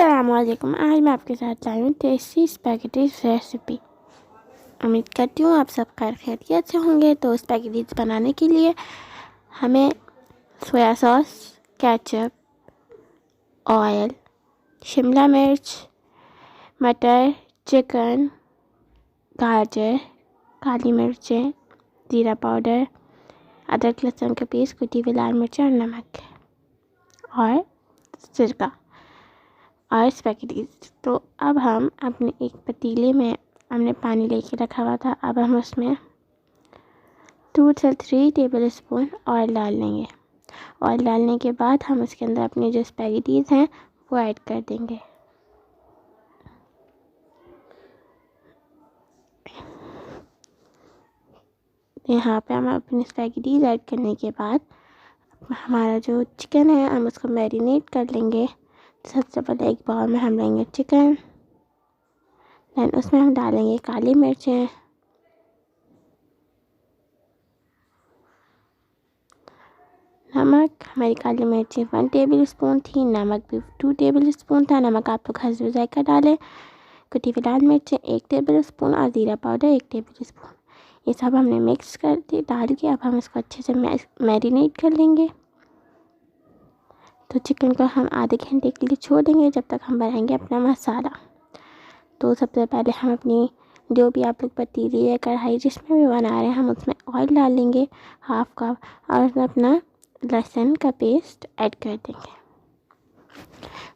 अस्सलामुअलैकुम। आज मैं आपके साथ लाई हूँ टेस्टी स्पैगेटी रेसिपी। उम्मीद करती हूँ आप सब खैरियत से होंगे। तो स्पैगेटी बनाने के लिए हमें soya sauce, ketchup, oil, Shimla मिर्च, मटर, चिकन, गाजर, काली मिर्चें, जीरा पाउडर, अदरक लहसुन का पेस्ट, कुटी हुई लाल मिर्च और नमक और सिरका और स्पैगेटीज। तो अब हम अपने एक पतीले में हमने पानी लेके रखा हुआ था। अब हम उसमें 2 से 3 टेबल स्पून ऑयल डाल लेंगे। ऑयल डालने के बाद हम उसके अंदर अपनी जो स्पैगेटीज हैं वो ऐड कर देंगे। यहाँ पे हम अपनी स्पैगेटीज ऐड करने के बाद हमारा जो चिकन है हम उसको मैरिनेट कर लेंगे। सबसे पहले एक बाउल में हम लेंगे चिकन, देन उसमें हम डालेंगे काली मिर्चें, नमक। हमारी काली मिर्चें 1 टेबल स्पून थी, नमक भी 2 टेबल स्पून था। नमक आप लोग हस्ब जायका डालें। कुटी हुई लाल मिर्चें 1 टेबल स्पून और ज़ीरा पाउडर 1 टेबल स्पून। ये सब हमने मिक्स कर दी डाल के अब हम इसको अच्छे से मैरिनेट कर लेंगे। तो चिकन को हम आधे घंटे के लिए छोड़ देंगे जब तक हम बनाएंगे अपना मसाला। तो सबसे पहले हम अपनी जो भी आप लोग पतीली या कढ़ाई जिसमें भी बना रहे हैं हम उसमें ऑयल डाल लेंगे हाफ कप और उसमें अपना लहसुन का पेस्ट ऐड कर देंगे।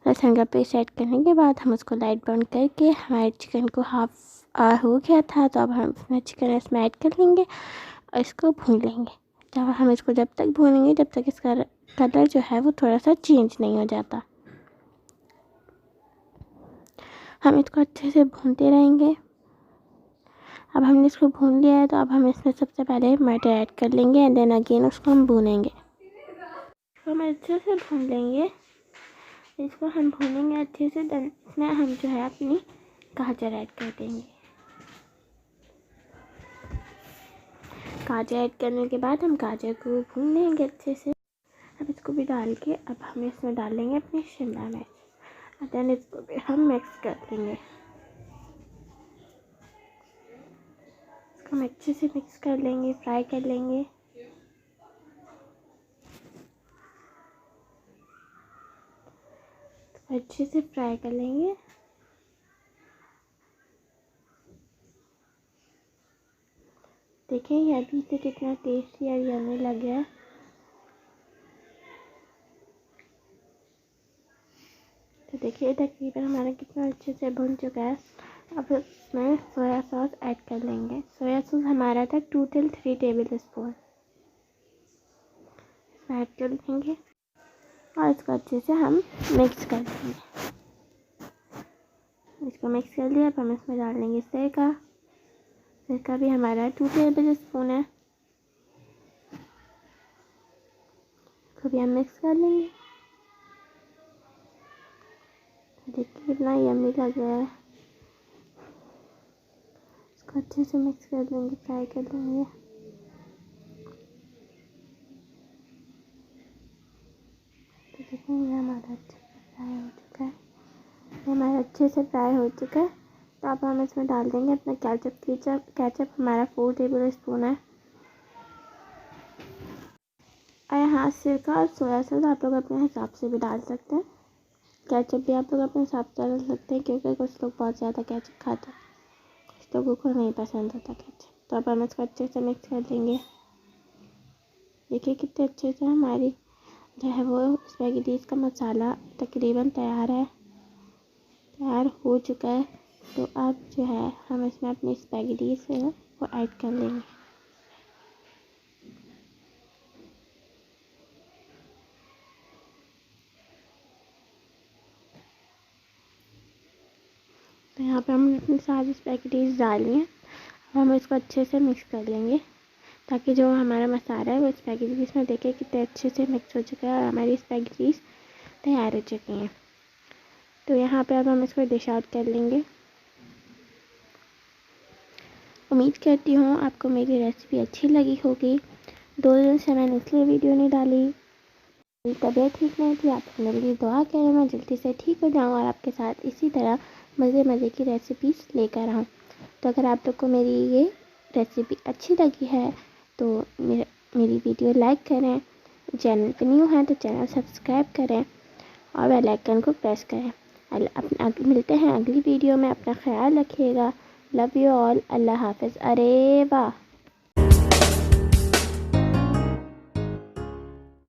लहसुन का पेस्ट ऐड करने के बाद हम उसको लाइट ब्राउन करके हमारे चिकन को हाफ हो गया था। तो अब हम उसमें चिकन इसमें ऐड कर लेंगे और इसको भून लेंगे। जब तक भूनेंगे जब तक इसका कलर जो है वो थोड़ा सा चेंज नहीं हो जाता। हम इसको अच्छे से भूनते रहेंगे। अब हमने इसको भून लिया है तो अब हम इसमें सबसे पहले मटर ऐड कर लेंगे एंड देन अगेन उसको हम भूनेंगे। इसको हम अच्छे से भून लेंगे। इसको हम भूनेंगे अच्छे से। देन इसमें हम जो है अपनी गाजर ऐड कर देंगे। गाजर ऐड करने के बाद हम गाजर को भून लेंगे अच्छे से। अब इसको भी डाल के अब हम इसमें डाल लेंगे अपनी शिमला मिर्च और देन इसको भी हम मिक्स कर लेंगे। इसको हम अच्छे से मिक्स कर लेंगे, फ्राई कर लेंगे। तो अच्छे से फ्राई कर लेंगे। देखिए ये अभी से कितना टेस्टी और यम्मी लग रहा है। तो देखिए तकरीबन हमारा कितना अच्छे से भुन चुका है। अब इसमें सोया सॉस ऐड कर लेंगे। सोया सॉस हमारा था 2 से 3 टेबल स्पून। इसमें ऐड कर देंगे और इसको अच्छे से हम मिक्स कर देंगे। इसको मिक्स कर लिया। अब हम इसमें डाल लेंगे सिरका। सिरका भी हमारा 2 टेबल स्पून है। इसको भी हम मिक्स कर लेंगे। देखिए कितना यम्मी लग रहा है। इसको अच्छे से मिक्स कर लेंगे, फ्राई कर लेंगे। तो देखिए ये हमारा अच्छे से फ्राई हो चुका है। ये हमारा अच्छे से फ्राई हो चुका है। तो अब हम इसमें डाल देंगे अपना केचप। केचप हमारा 4 टेबल स्पून है। और यहाँ सिरका और सोया सॉस आप लोग अपने हिसाब से भी डाल सकते हैं। केचप भी आप लोग अपने हिसाब से डाल सकते हैं क्योंकि कुछ लोग बहुत ज़्यादा केचप खाते हैं, कुछ लोगों को नहीं पसंद होता केचप। तो अब हम इसको अच्छे से मिक्स कर देंगे। देखिए कितने अच्छे से हमारी जो है वो स्पैगेटीज का मसाला तकरीबन तैयार हो चुका है। तो अब जो है हम इसमें अपनी स्पैगेटीज है वो ऐड कर लेंगे। तो यहाँ पे हमने अपनी सारी स्पैगेटीज डाली हैं। अब हम इसको अच्छे से मिक्स कर लेंगे ताकि जो हमारा मसाला है वो स्पैगेटीज में देखे कितने अच्छे से मिक्स हो चुका है और हमारी स्पैगेटीज तैयार हो चुकी हैं। तो यहाँ पे अब हम इसको डिश आउट कर लेंगे। उम्मीद करती हूँ आपको मेरी रेसिपी अच्छी लगी होगी। 2 दिन से मैंने इसलिए वीडियो नहीं डाली तबीयत ठीक नहीं थी, आप मेरे लिए दुआ करें, मैं जल्दी से ठीक हो जाऊँ और आपके साथ इसी तरह मज़े की रेसिपीज़ लेकर आऊँ। तो अगर आप लोग को मेरी ये रेसिपी अच्छी लगी है तो मेरी वीडियो लाइक करें, चैनल पे न्यू हैं तो चैनल सब्सक्राइब करें और बेल आइकन को प्रेस करें। मिलते हैं अगली वीडियो में, अपना ख्याल रखिएगा। लव यू ऑल, अल्लाह हाफ़िज़। अरे वाह।